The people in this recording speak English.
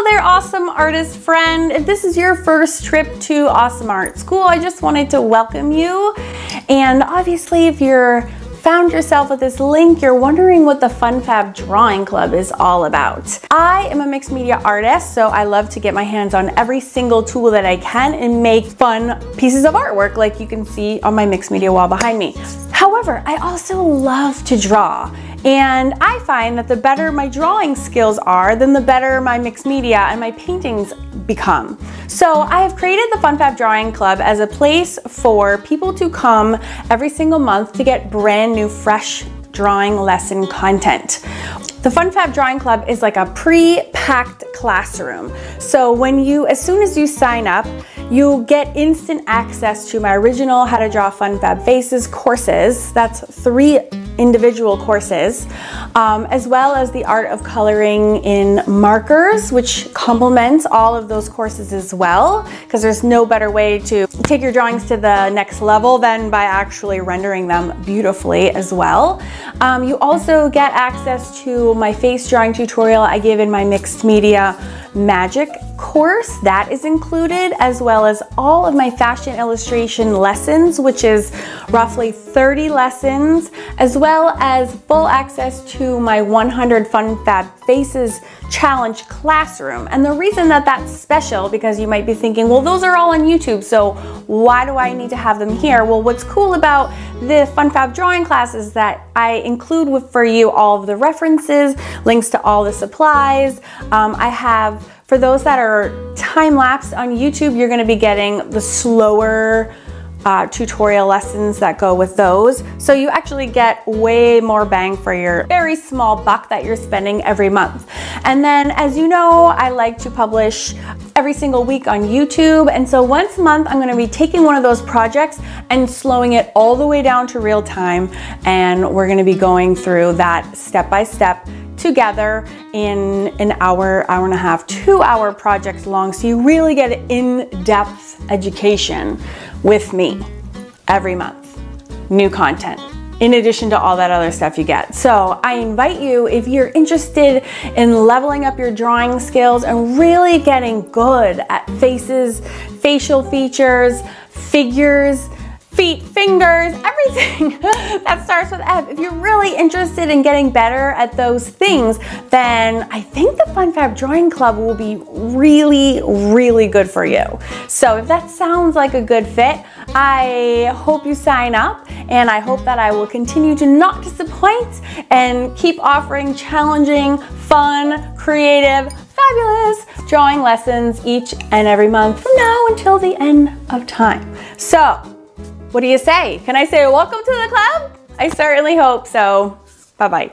Hello there, awesome artist friend. If this is your first trip to Awesome Art School, I just wanted to welcome you. And obviously, if you're found yourself at this link, you're wondering what the FunFab Drawing Club is all about. I am a mixed media artist, so I love to get my hands on every single tool that I can and make fun pieces of artwork like you can see on my mixed media wall behind me. However, I also love to draw. And I find that the better my drawing skills are, then the better my mixed media and my paintings become. So I have created the FunFab Drawing Club as a place for people to come every single month to get brand new, fresh drawing lesson content. The FunFab Drawing Club is like a pre-packed classroom. So as soon as you sign up, you get instant access to my original How to Draw FunFab Faces courses. That's 3 individual courses, as well as the art of coloring in markers, which complements all of those courses as well, because there's no better way to take your drawings to the next level than by actually rendering them beautifully as well. You also get access to my face drawing tutorial I give in my mixed media magic course. That is included, as well as all of my fashion illustration lessons, which is roughly 30 lessons, as well as full access to my 100 FunFab Faces Challenge classroom. And the reason that that's special, because you might be thinking, well, those are all on YouTube, so why do I need to have them here? Well, what's cool about the FunFab drawing class is that I include for you all of the references, links to all the supplies. I have, for those that are time-lapsed on YouTube, you're gonna be getting the slower tutorial lessons that go with those. So you actually get way more bang for your very small buck that you're spending every month. And then, as you know, I like to publish every single week on YouTube. And so once a month, I'm gonna be taking one of those projects and slowing it all the way down to real time. And we're gonna be going through that step by step together in an hour, hour and a half, 2-hour projects long. So you really get an in-depth education with me every month, new content, in addition to all that other stuff you get. So I invite you, if you're interested in leveling up your drawing skills and really getting good at faces, facial features, figures, feet, fingers, everything that starts with F. If you're really interested in getting better at those things, then I think the FunFab Drawing Club will be really, really good for you. So if that sounds like a good fit, I hope you sign up, and I hope that I will continue to not disappoint and keep offering challenging, fun, creative, fabulous drawing lessons each and every month from now until the end of time. So, what do you say? Can I say welcome to the club? I certainly hope so. Bye-bye.